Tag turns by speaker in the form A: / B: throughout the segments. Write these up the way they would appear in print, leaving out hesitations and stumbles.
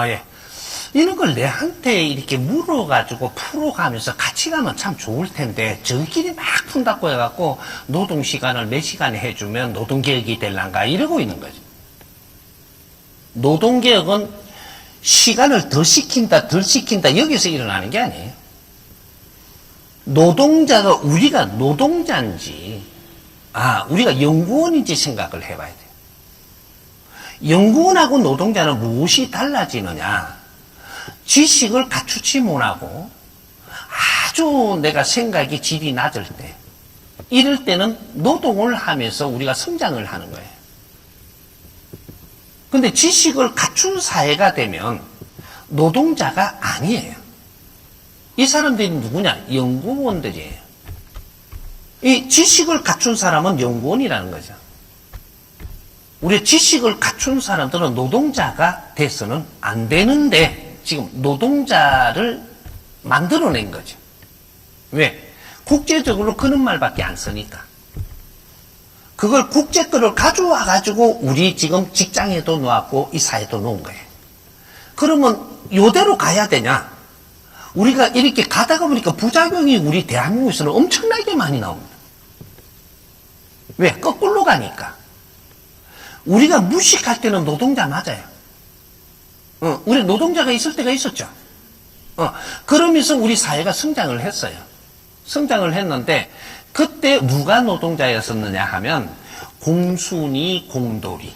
A: 예. 이런 걸 내한테 이렇게 물어가지고 풀어가면서 같이 가면 참 좋을 텐데, 저희끼리 막 푼다고 해갖고, 노동시간을 몇 시간에 해주면 노동개혁이 될란가, 이러고 있는 거죠. 노동개혁은 시간을 더 시킨다, 덜 시킨다, 여기서 일어나는 게 아니에요. 노동자가, 우리가 노동자인지, 우리가 연구원인지 생각을 해봐야 돼요. 연구원하고 노동자는 무엇이 달라지느냐? 지식을 갖추지 못하고 아주 내가 생각이 질이 낮을 때, 이럴 때는 노동을 하면서 우리가 성장을 하는 거예요. 근데 지식을 갖춘 사회가 되면 노동자가 아니에요. 이 사람들이 누구냐? 연구원들이에요. 이 지식을 갖춘 사람은 연구원이라는 거죠. 우리 지식을 갖춘 사람들은 노동자가 돼서는 안 되는데, 지금 노동자를 만들어낸 거죠. 왜? 국제적으로 그런 말밖에 안 쓰니까. 그걸 국제 거를 가져와 가지고 우리 지금 직장에도 놓았고 이 사회도 놓은 거예요. 그러면 요대로 가야 되냐? 우리가 이렇게 가다가 보니까 부작용이 우리 대한민국에서는 엄청나게 많이 나옵니다. 왜? 거꾸로 가니까. 우리가 무식할 때는 노동자 맞아요. 우리 노동자가 있을 때가 있었죠. 그러면서 우리 사회가 성장을 했어요. 성장을 했는데, 그때 누가 노동자였었느냐 하면, 공순이, 공돌이.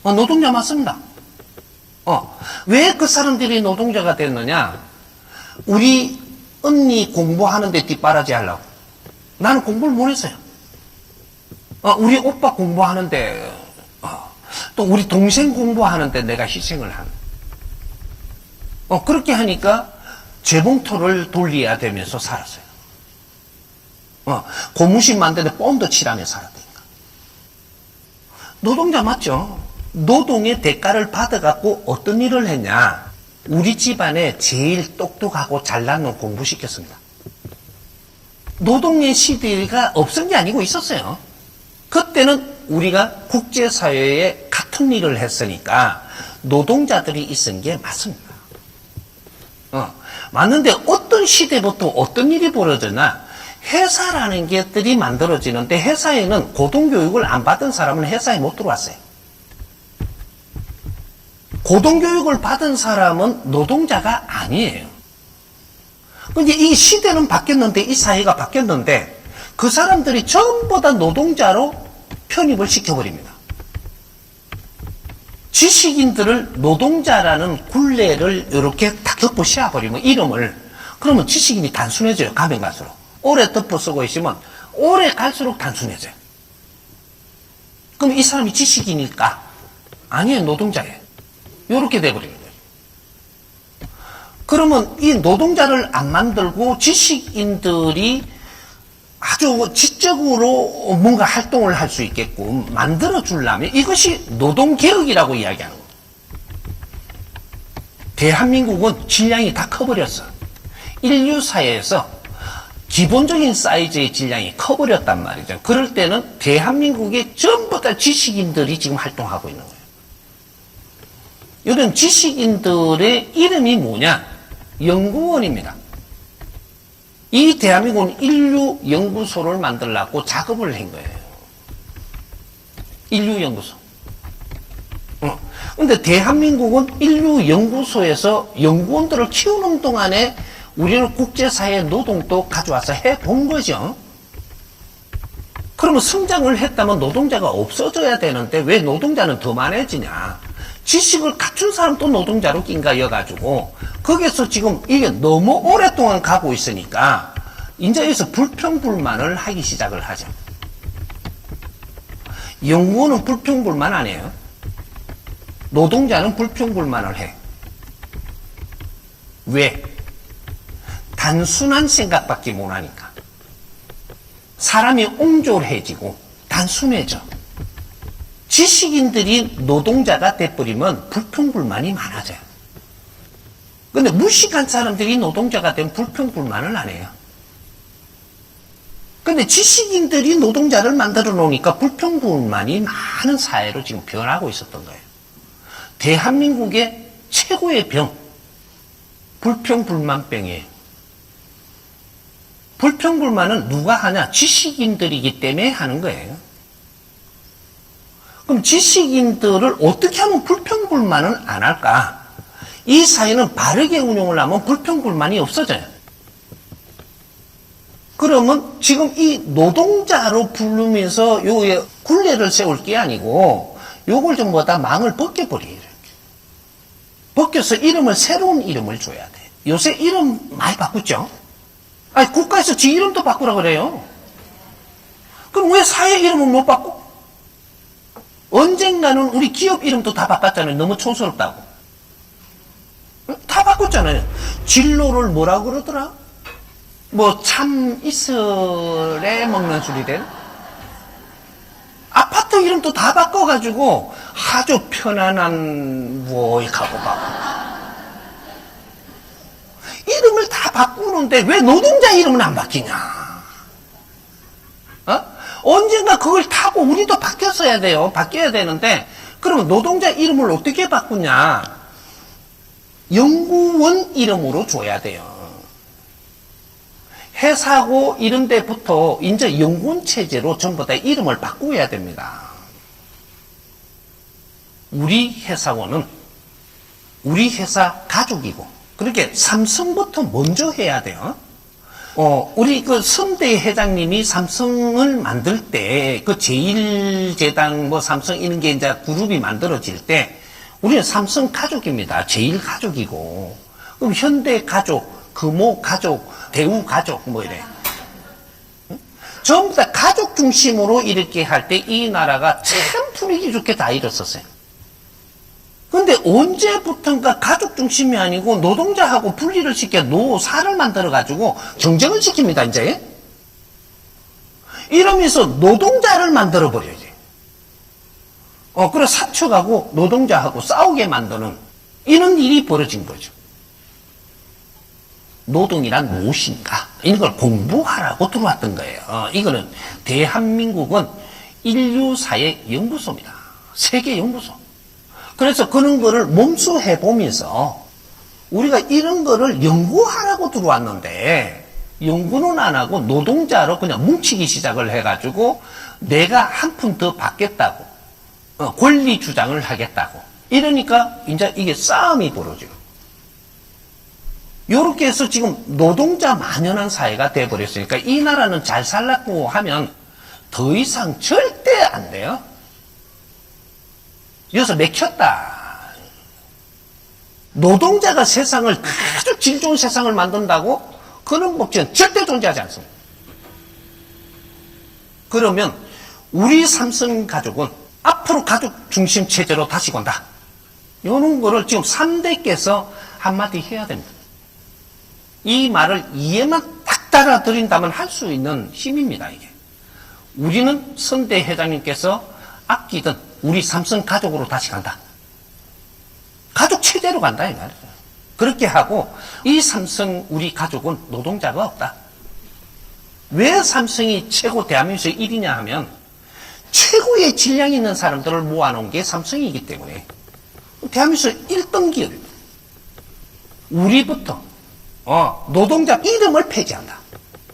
A: 노동자 맞습니다. 왜 그 사람들이 노동자가 됐느냐? 우리 언니 공부하는데 뒷바라지 하려고. 나는 공부를 못 했어요. 우리 오빠 공부하는데, 또 우리 동생 공부하는데 내가 희생을 하는. 그렇게 하니까 재봉토를 돌려야 되면서 살았어요. 고무신 만드는데 뽐도 칠하며 살았다니까. 노동자 맞죠? 노동의 대가를 받아갖고 어떤 일을 했냐? 우리 집안에 제일 똑똑하고 잘난 놈 공부시켰습니다. 노동의 시대가 없은 게 아니고 있었어요. 그때는 우리가 국제사회에 같은 일을 했으니까 노동자들이 있은 게 맞습니다. 맞는데 어떤 시대부터 어떤 일이 벌어졌나? 회사라는 것들이 만들어지는데, 회사에는 고등교육을 안 받은 사람은 회사에 못 들어왔어요. 고등교육을 받은 사람은 노동자가 아니에요. 근데 이 시대는 바뀌었는데, 이 사회가 바뀌었는데, 그 사람들이 전부 다 노동자로 편입을 시켜버립니다. 지식인들을 노동자라는 굴레를 이렇게 다 덮어 씌워버리면, 이름을, 그러면 지식인이 단순해져요. 가면 갈수록. 오래 덮어 쓰고 있으면 오래 갈수록 단순해져요. 그럼 이 사람이 지식인일까? 아니에요. 노동자예요. 이렇게 돼버리는 거예요. 그러면 이 노동자를 안 만들고 지식인들이 아주 지적으로 뭔가 활동을 할 수 있게끔 만들어주려면, 이것이 노동개혁이라고 이야기하는 거예요. 대한민국은 질량이 다 커버렸어. 인류사회에서 기본적인 사이즈의 질량이 커버렸단 말이죠. 그럴 때는 대한민국에 전부 다 지식인들이 지금 활동하고 있는 거예요. 요즘 지식인들의 이름이 뭐냐? 연구원입니다. 이 대한민국은 인류연구소를 만들려고 작업을 한 거예요. 인류연구소. 근데 대한민국은 인류연구소에서 연구원들을 키우는 동안에 우리는 국제사회 노동도 가져와서 해본 거죠. 그러면 성장을 했다면 노동자가 없어져야 되는데 왜 노동자는 더 많아지냐? 지식을 갖춘 사람도 노동자로 낑가여가지고 거기서 지금 이게 너무 오랫동안 가고 있으니까 이제 여기서 불평불만을 하기 시작을 하죠. 연구원은 불평불만 안 해요. 노동자는 불평불만을 해. 왜? 단순한 생각밖에 못하니까. 사람이 옹졸해지고 단순해져. 지식인들이 노동자가 돼버리면 불평불만이 많아져요. 근데 무식한 사람들이 노동자가 되면 불평불만을 안 해요. 근데 지식인들이 노동자를 만들어 놓으니까 불평불만이 많은 사회로 지금 변하고 있었던 거예요. 대한민국의 최고의 병, 불평불만병이에요. 불평불만은 누가 하냐? 지식인들이기 때문에 하는 거예요. 그럼 지식인들을 어떻게 하면 불평불만은 안 할까? 이 사회는 바르게 운영을 하면 불평불만이 없어져요. 그러면 지금 이 노동자로 부르면서 요에 굴레를 세울 게 아니고 요걸 전부 다 망을 벗겨버려요. 이렇게. 벗겨서 이름을 새로운 이름을 줘야 돼. 요새 이름 많이 바꾸죠? 아니 국가에서 지 이름도 바꾸라 그래요. 그럼 왜 사회 이름을 못 바꿔? 언젠가는 우리 기업 이름도 다 바꿨잖아요. 너무 촌스럽다고. 다 바꿨잖아요. 진로를 뭐라 그러더라? 뭐 참 이슬에 먹는 술이 된 아파트 이름도 다 바꿔가지고 아주 편안한 무익하고 이름을 다 바꾸는데 왜 노동자 이름은 안 바뀌냐? 어? 언젠가 그걸 타고 우리도 바뀌었어야 돼요. 바뀌어야 되는데 그러면 노동자 이름을 어떻게 바꾸냐? 연구원 이름으로 줘야 돼요. 회사고 이런 데부터 이제 연구원 체제로 전부 다 이름을 바꾸어야 됩니다. 우리 회사원은 우리 회사 가족이고 그렇게 삼성부터 먼저 해야 돼요. 우리 그 선대 회장님이 삼성을 만들 때 그 제일제당 뭐 삼성 이런 게 이제 그룹이 만들어질 때 우리는 삼성 가족입니다. 제일 가족이고 그럼 현대 가족, 금호 가족, 대우 가족 뭐 이래. 응? 전부 다 가족 중심으로 이렇게 할 때 이 나라가 참 분위기 좋게 다 일었었어요. 근데 언제부턴가 가족 중심이 아니고 노동자하고 분리를 시켜 노사를 만들어가지고 경쟁을 시킵니다, 이제. 이러면서 노동자를 만들어버려야지. 그래 사측하고 노동자하고 싸우게 만드는 이런 일이 벌어진 거죠. 노동이란 무엇인가? 이런 걸 공부하라고 들어왔던 거예요. 이거는 대한민국은 인류사회 연구소입니다. 세계 연구소. 그래서 그런 거를 몸수해 보면서 우리가 이런 거를 연구하라고 들어왔는데 연구는 안 하고 노동자로 그냥 뭉치기 시작을 해가지고 내가 한 푼 더 받겠다고 권리 주장을 하겠다고 이러니까 이제 이게 싸움이 벌어지고 요렇게 해서 지금 노동자 만연한 사회가 돼버렸으니까 이 나라는 잘 살라고 하면 더 이상 절대 안 돼요. 여기서 맥혔다. 노동자가 세상을 아주 질 좋은 세상을 만든다고? 그런 법칙은 절대 존재하지 않습니다. 그러면 우리 삼성 가족은 앞으로 가족 중심 체제로 다시 간다. 이런 거를 지금 3대께서 한마디 해야 됩니다. 이 말을 이해만 딱 따라드린다면 할 수 있는 힘입니다, 이게. 우리는 선대 회장님께서 아끼던 우리 삼성 가족으로 다시 간다. 가족 체제로 간다, 이 말이에요. 그렇게 하고, 이 삼성 우리 가족은 노동자가 없다. 왜 삼성이 최고 대한민국에서 1위냐 하면, 최고의 질량 있는 사람들을 모아놓은 게 삼성이기 때문에, 대한민국에서 1등 기업입니다. 우리부터, 노동자 이름을 폐지한다.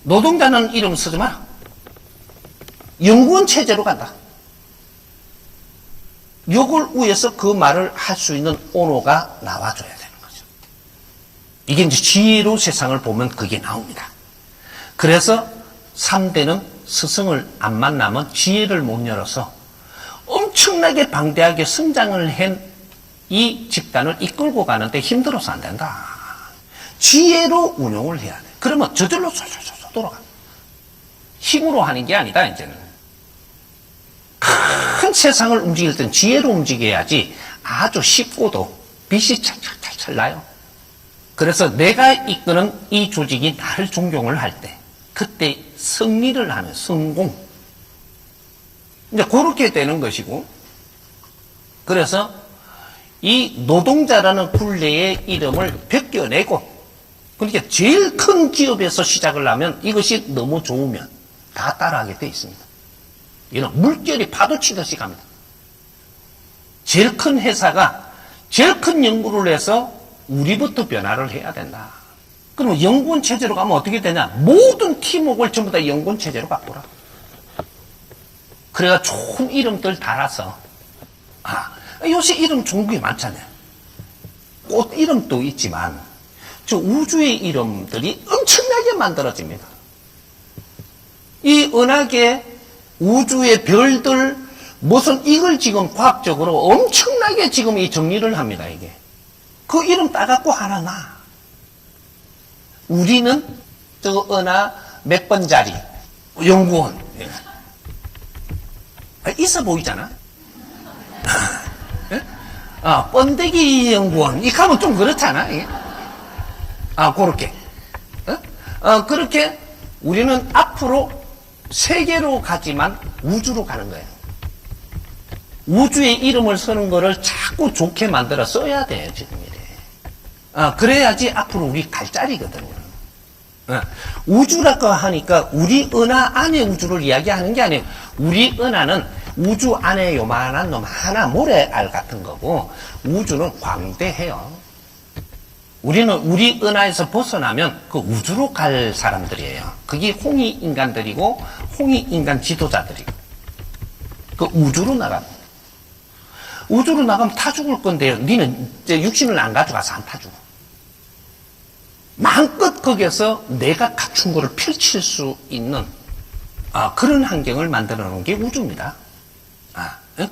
A: 노동자는 이름 쓰지 마라. 연구원 체제로 간다. 요걸 위해서 그 말을 할 수 있는 언어가 나와줘야 되는 거죠. 이게 이제 지혜로 세상을 보면 그게 나옵니다. 그래서 3대는 스승을 안 만나면 지혜를 못 열어서 엄청나게 방대하게 성장을 한 이 집단을 이끌고 가는데 힘들어서 안 된다. 지혜로 운용을 해야 돼. 그러면 저절로 쏠쏠쏠 돌아가. 힘으로 하는 게 아니다, 이제는. 큰 세상을 움직일 땐 지혜로 움직여야지 아주 쉽고도 빛이 찰찰찰찰 나요. 그래서 내가 이끄는 이 조직이 나를 존경을 할 때, 그때 승리를 하는 성공. 이제 그렇게 되는 것이고, 그래서 이 노동자라는 굴레의 이름을 벗겨내고, 그러니까 제일 큰 기업에서 시작을 하면 이것이 너무 좋으면 다 따라하게 돼 있습니다. 이런 물결이 파도치듯이 갑니다. 제일 큰 회사가 제일 큰 연구를 해서 우리부터 변화를 해야 된다. 그러면 연구원 체제로 가면 어떻게 되냐? 모든 팀워크를 전부 다 연구원 체제로 바꾸라. 그래가 좋은 이름들 달아서, 요새 이름 좋은 게 많잖아요. 꽃 이름도 있지만, 저 우주의 이름들이 엄청나게 만들어집니다. 이 은하계, 우주의 별들, 무슨 이걸 지금 과학적으로 엄청나게 지금 이 정리를 합니다, 이게. 그 이름 따갖고 하나 놔. 우리는 저 은하 몇 번짜리 연구원. 있어 보이잖아. 번데기 연구원. 이 가면 좀 그렇잖아. 그렇게. 그렇게 우리는 앞으로 세계로 가지만 우주로 가는 거예요. 우주의 이름을 쓰는 거를 자꾸 좋게 만들어 써야 돼요, 지금 이래. 그래야지 앞으로 우리 갈 자리거든요. 우주라고 하니까 우리 은하 안의 우주를 이야기하는 게 아니에요. 우리 은하는 우주 안에 요만한 놈 하나 모래알 같은 거고, 우주는 광대해요. 우리는 우리 은하에서 벗어나면 그 우주로 갈 사람들이에요. 그게 홍익인간들이고 홍익인간 지도자들이고, 그 우주로 나갑니다. 우주로 나가면 타 죽을 건데요. 니는 이제 육신을 안 가져가서 안 타 죽어. 마음껏 거기에서 내가 갖춘 거를 펼칠 수 있는 그런 환경을 만들어 놓은 게 우주입니다.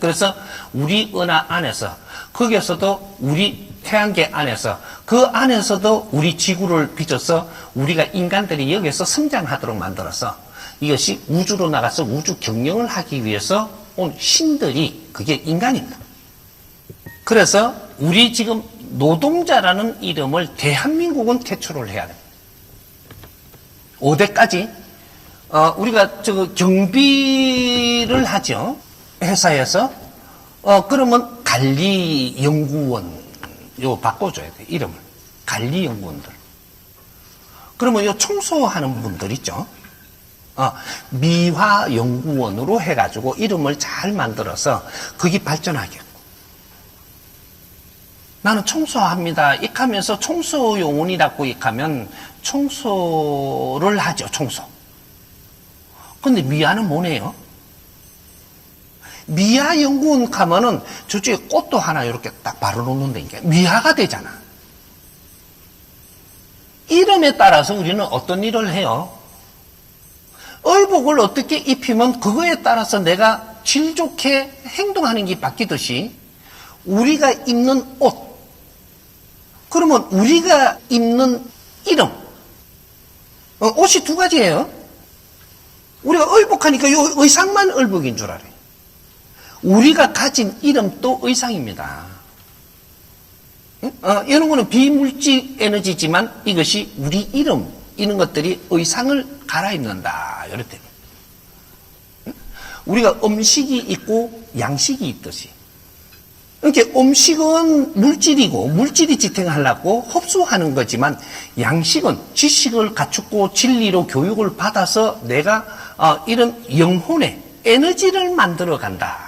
A: 그래서 우리 은하 안에서, 거기에서도 우리 태양계 안에서, 그 안에서도 우리 지구를 빚어서 우리가 인간들이 여기서 성장하도록 만들어서 이것이 우주로 나가서 우주 경영을 하기 위해서 온 신들이 그게 인간입니다. 그래서 우리 지금 노동자라는 이름을 대한민국은 퇴출을 해야 됩니다. 5대까지 우리가 경비를 하죠. 회사에서. 그러면 관리연구원 요 바꿔줘야 돼, 이름을. 관리연구원들. 그러면 요 청소하는 분들 있죠. 미화연구원으로 해가지고 이름을 잘 만들어서 그게 발전하게. 나는 청소합니다. 익하면서 청소요원이라고 익하면 청소를 하죠, 청소. 근데 미아는 뭐네요? 미아 연구원 가면은 저쪽에 꽃도 하나 이렇게 딱 바로 놓는다니까. 미아가 되잖아. 이름에 따라서 우리는 어떤 일을 해요? 의복을 어떻게 입히면 그거에 따라서 내가 질 좋게 행동하는 게 바뀌듯이 우리가 입는 옷, 그러면 우리가 입는 이름, 옷이 두 가지예요. 우리가 의복하니까 이 의상만 의복인 줄 알아요. 우리가 가진 이름도 의상입니다. 이런 거는 비물질 에너지지만 이것이 우리 이름, 이런 것들이 의상을 갈아입는다. 이렇게. 우리가 음식이 있고 양식이 있듯이. 이렇게 음식은 물질이고 물질이 지탱하려고 흡수하는 거지만 양식은 지식을 갖추고 진리로 교육을 받아서 내가 이런 영혼의 에너지를 만들어 간다.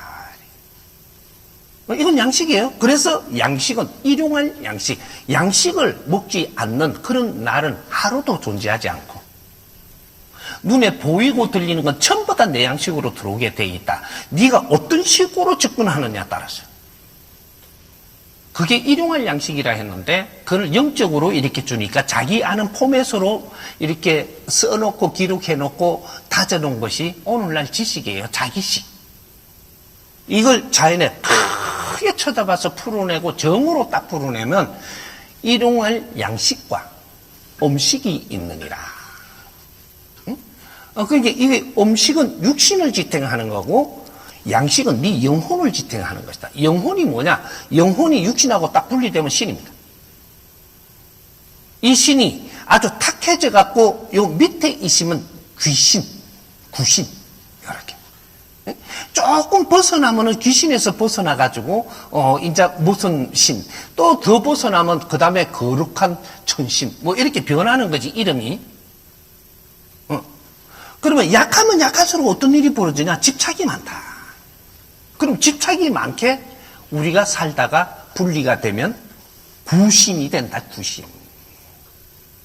A: 이건 양식이에요. 그래서 양식은 일용할 양식. 양식을 먹지 않는 그런 날은 하루도 존재하지 않고 눈에 보이고 들리는 건 전부 다 내 양식으로 들어오게 돼 있다. 네가 어떤 식으로 접근하느냐에 따라서. 그게 일용할 양식이라 했는데 그걸 영적으로 이렇게 주니까 자기 아는 포맷으로 이렇게 써놓고 기록해놓고 다져놓은 것이 오늘날 지식이에요. 자기식. 이걸 자연에 크게 쳐다봐서 풀어내고 정으로 딱 풀어내면 일용할 양식과 음식이 있느니라. 응? 그러니까 이게 음식은 육신을 지탱하는 거고 양식은 네 영혼을 지탱하는 것이다. 영혼이 뭐냐? 영혼이 육신하고 딱 분리되면 신입니다. 이 신이 아주 탁해져 갖고 요 밑에 있으면 귀신, 구신 이렇게. 조금 벗어나면은 귀신에서 벗어나가지고 이제 무슨 신, 또 더 벗어나면 그 다음에 거룩한 천신, 뭐 이렇게 변하는 거지 이름이. 그러면 약하면 약할수록 어떤 일이 벌어지냐? 집착이 많다. 그럼 집착이 많게 우리가 살다가 분리가 되면 구신이 된다, 구신.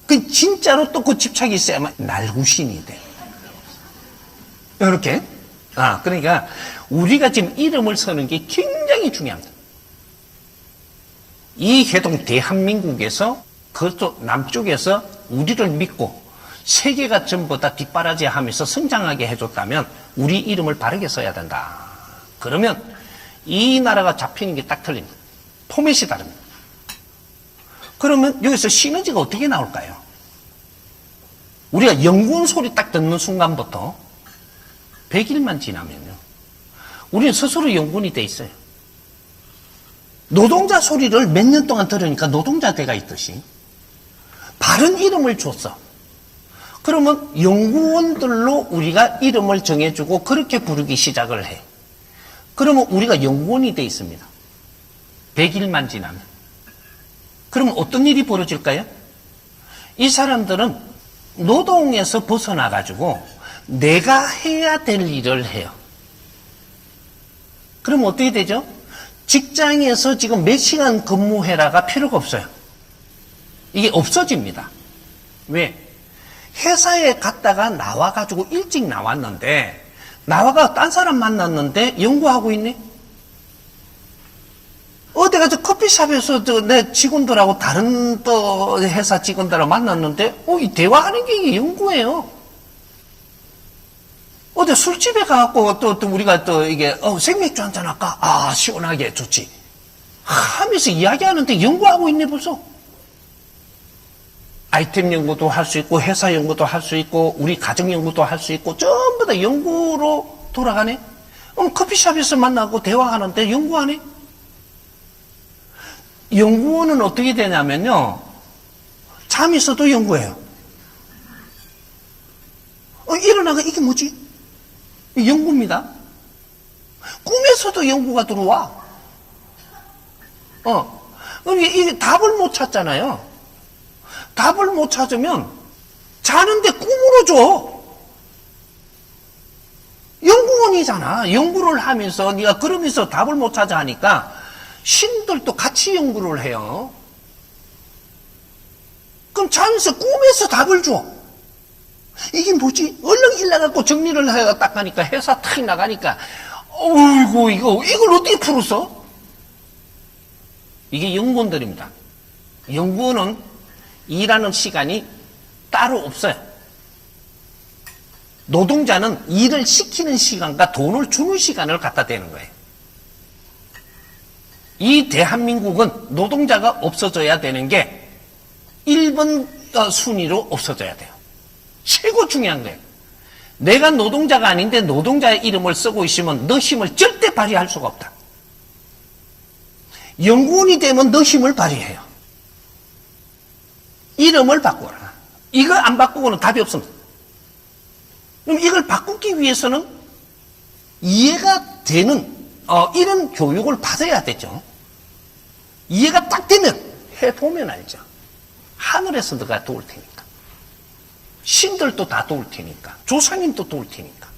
A: 그 진짜로 또 그 집착이 있어야만 날구신이 돼. 이렇게. 그러니까 우리가 지금 이름을 서는 게 굉장히 중요합니다. 이 해동 대한민국에서 그쪽 남쪽에서 우리를 믿고 세계가 전부 다 뒷바라지 하면서 성장하게 해줬다면 우리 이름을 바르게 써야 된다. 그러면 이 나라가 잡히는 게 딱 틀립니다. 포맷이 다릅니다. 그러면 여기서 시너지가 어떻게 나올까요? 우리가 연구원 소리 딱 듣는 순간부터 100일만 지나면요, 우리는 스스로 연구원이 돼 있어요. 노동자 소리를 몇 년 동안 들으니까 노동자 돼가 있듯이 바른 이름을 줬어. 그러면 연구원들로 우리가 이름을 정해주고 그렇게 부르기 시작을 해. 그러면 우리가 연구원이 돼 있습니다. 100일만 지나면. 그러면 어떤 일이 벌어질까요? 이 사람들은 노동에서 벗어나가지고 내가 해야 될 일을 해요. 그럼 어떻게 되죠? 직장에서 지금 몇 시간 근무해라가 필요가 없어요. 이게 없어집니다. 왜? 회사에 갔다가 나와가지고 일찍 나왔는데, 나와가 딴 사람 만났는데 연구하고 있네? 어디 가서 커피숍에서 내 직원들하고 다른 또 회사 직원들하고 만났는데, 이 대화하는 게 이게 연구예요. 어디 술집에 가갖고 또 우리가 또 이게, 생맥주 한잔 할까? 시원하게 좋지. 하면서 이야기하는데 연구하고 있네, 벌써. 아이템 연구도 할 수 있고, 회사 연구도 할 수 있고, 우리 가정 연구도 할 수 있고, 전부 다 연구로 돌아가네? 커피숍에서 만나고 대화하는데 연구하네? 연구원은 어떻게 되냐면요, 잠이 있어도 연구해요. 일어나가 이게 뭐지? 연구입니다. 꿈에서도 연구가 들어와. 이게 답을 못 찾잖아요. 답을 못 찾으면 자는데 꿈으로 줘. 연구원이잖아. 연구를 하면서 네가 그러면서 답을 못 찾아 하니까 신들도 같이 연구를 해요. 그럼 자면서 꿈에서 답을 줘. 이게 뭐지? 얼른 일나갖고 정리를 해가 딱 가니까 회사 탁 나가니까 어이구 이걸 어떻게 풀었어? 이게 연구원들입니다. 연구원은 일하는 시간이 따로 없어요. 노동자는 일을 시키는 시간과 돈을 주는 시간을 갖다 대는 거예요. 이 대한민국은 노동자가 없어져야 되는 게 1번 순위로 없어져야 돼요. 최고 중요한 거예요. 내가 노동자가 아닌데 노동자의 이름을 쓰고 있으면 너 힘을 절대 발휘할 수가 없다. 연구원이 되면 너 힘을 발휘해요. 이름을 바꾸라. 이거 안 바꾸고는 답이 없습니다. 그럼 이걸 바꾸기 위해서는 이해가 되는 이런 교육을 받아야 되죠. 이해가 딱 되면 해보면 알죠. 하늘에서 너가 도울 테니까. 신들도 다 도울 테니까. 조상님도 도울 테니까.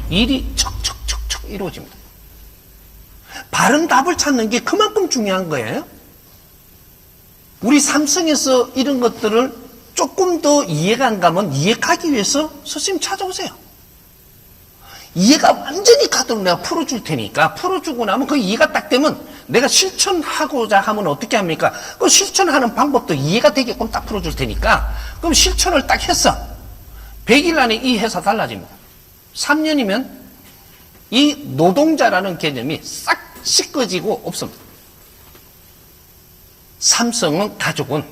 A: 일이 척척척척 이루어집니다. 바른 답을 찾는 게 그만큼 중요한 거예요. 우리 삼성에서 이런 것들을 조금 더 이해가 안 가면 이해하기 위해서 스님 찾아오세요. 이해가 완전히 가도록 내가 풀어줄 테니까, 풀어주고 나면 그 이해가 딱 되면 내가 실천하고자 하면 어떻게 합니까? 그 실천하는 방법도 이해가 되게끔 딱 풀어줄 테니까, 그럼 실천을 딱 했어. 100일 안에 이 회사 달라집니다. 3년이면 이 노동자라는 개념이 싹 씻겨지고 없습니다. 삼성은 가족은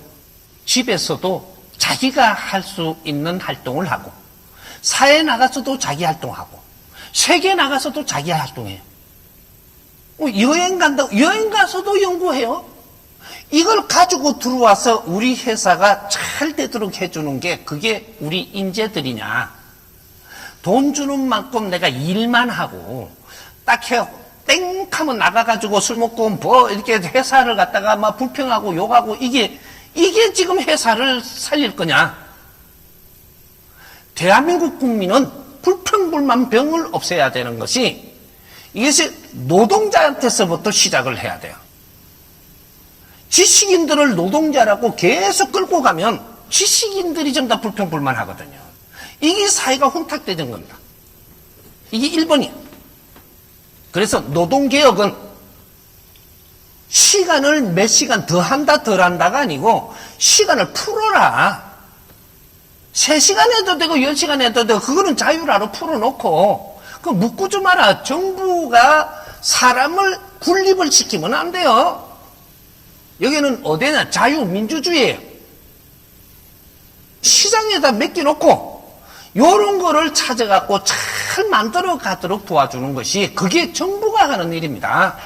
A: 집에서도 자기가 할 수 있는 활동을 하고, 사회에 나가서도 자기 활동하고, 세계에 나가서도 자기 활동해요. 여행 간다고, 여행 가서도 연구해요. 이걸 가지고 들어와서 우리 회사가 잘 되도록 해주는 게 그게 우리 인재들이냐. 돈 주는 만큼 내가 일만 하고, 딱 해요. 땡 하면 나가가지고 술 먹고 이렇게 회사를 갖다가 막 불평하고 욕하고 이게 지금 회사를 살릴 거냐. 대한민국 국민은 불평불만 병을 없애야 되는 것이, 이것이 노동자한테서부터 시작을 해야 돼요. 지식인들을 노동자라고 계속 끌고 가면 지식인들이 전부 다 불평불만하거든요. 이게 사회가 혼탁되는 겁니다. 이게 1번이에요. 그래서 노동개혁은 시간을 몇 시간 더 한다 덜 한다가 아니고 시간을 풀어라. 3시간 해도 되고 10시간 해도 되고 그거는 자유라로 풀어놓고 그 묶지 마라. 정부가 사람을 군립을 시키면 안 돼요. 여기는 어디나 자유민주주의예요. 시장에다 맡겨놓고 요런 거를 찾아갖고 잘 만들어 가도록 도와주는 것이 그게 정부가 하는 일입니다.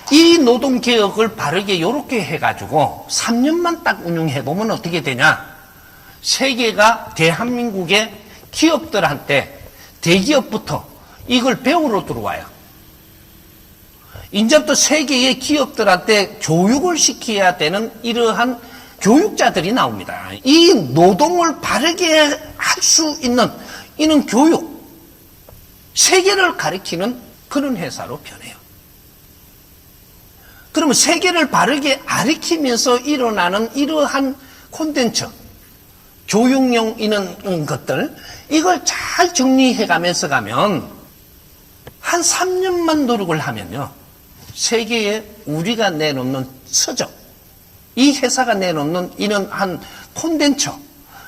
A: 이 노동개혁을 바르게 요렇게 해가지고 3년만 딱 운영해보면 어떻게 되냐. 세계가 대한민국의 기업들한테 대기업부터 이걸 배우러 들어와요. 이제부터 세계의 기업들한테 교육을 시켜야 되는 이러한 교육자들이 나옵니다. 이 노동을 바르게 할 수 있는 이런 교육, 세계를 가리키는 그런 회사로 변해요. 그러면 세계를 바르게 가리키면서 일어나는 이러한 콘텐츠, 교육용 이런 것들, 이걸 잘 정리해가면서 가면 한 3년만 노력을 하면요. 세계에 우리가 내놓는 서적, 이 회사가 내놓는 이런 한 콘텐츠,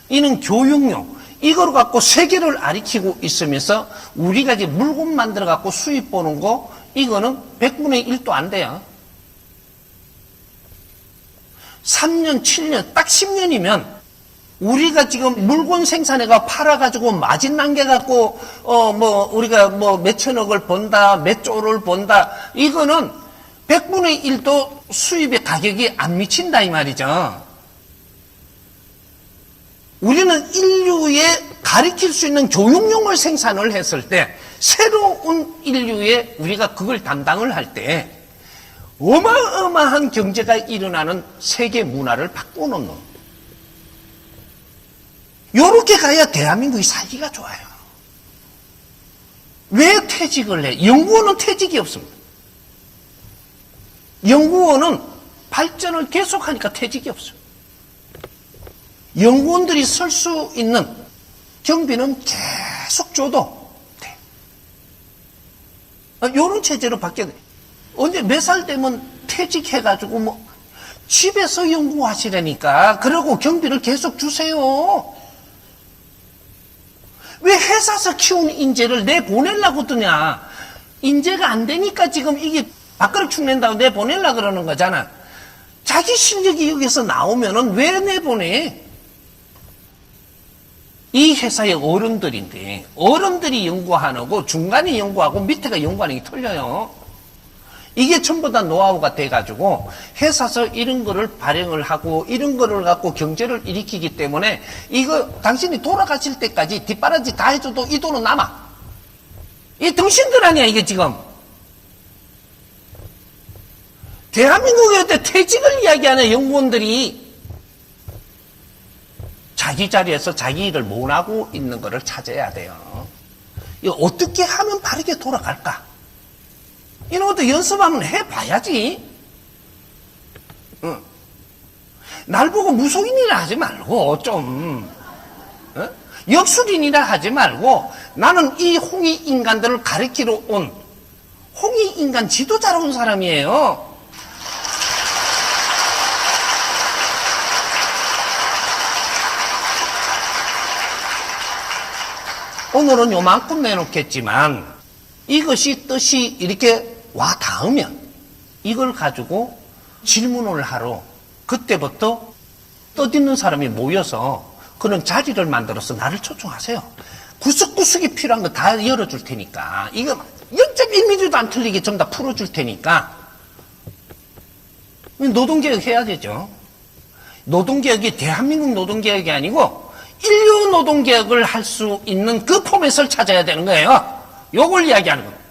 A: 이런 교육용, 이걸 갖고 세계를 가리키고 있으면서 우리가 이제 물건 만들어 갖고 수입 보는 거, 이거는 100분의 1도 안 돼요. 3년, 7년, 딱 10년이면 우리가 지금 물건 생산해가 팔아가지고 마진 남겨갖고, 우리가 몇천억을 번다, 몇 조를 번다, 이거는 100분의 1도 수입의 가격이 안 미친다, 이 말이죠. 우리는 인류에 가리킬 수 있는 교육용을 생산을 했을 때, 새로운 인류에 우리가 그걸 담당을 할 때, 어마어마한 경제가 일어나는 세계 문화를 바꿔놓는, 요렇게 가야 대한민국이 살기가 좋아요. 왜 퇴직을 해? 연구원은 퇴직이 없습니다. 연구원은 발전을 계속하니까 퇴직이 없어요. 연구원들이 설 수 있는 경비는 계속 줘도 돼. 요런 체제로 바뀌어야 돼. 언제 몇 살 되면 퇴직해가지고 집에서 연구하시라니까. 그러고 경비를 계속 주세요. 왜 회사에서 키운 인재를 내보내려고 드냐. 인재가 안 되니까 지금 이게 밥그릇 축낸다고 내보내려고 그러는 거잖아. 자기 실력이 여기서 나오면은 왜 내보내? 이 회사의 어른들인데, 어른들이 연구하는 거 중간에 연구하고 밑에가 연구하는 게 틀려요. 이게 전부 다 노하우가 돼가지고 회사에서 이런 거를 발행을 하고 이런 거를 갖고 경제를 일으키기 때문에 이거 당신이 돌아가실 때까지 뒷바라지 다 해줘도 이 돈은 남아. 이 등신들 아니야 이게 지금. 대한민국에 퇴직을 이야기하는 연구원들이 자기 자리에서 자기 일을 못하고 있는 거를 찾아야 돼요. 이거 어떻게 하면 바르게 돌아갈까? 이런 것도 연습하면 해봐야지. 응. 날 보고 무속인이라 하지 말고 좀 역술인이라 하지 말고 나는 이 홍익인간들을 가리키러 온 홍익인간 지도자로 온 사람이에요. 오늘은 요만큼 내놓겠지만 이것이 뜻이 이렇게 와 닿으면 이걸 가지고 질문을 하러 그때부터 뜻있는 사람이 모여서 그런 자리를 만들어서 나를 초청하세요. 구석구석이 필요한 거 다 열어줄 테니까 이거 0.1mm도 안 틀리게 전부 다 풀어줄 테니까 노동개혁 해야 되죠. 노동개혁이 대한민국 노동개혁이 아니고 인류 노동개혁을 할 수 있는 그 포맷을 찾아야 되는 거예요. 요걸 이야기하는 겁니다.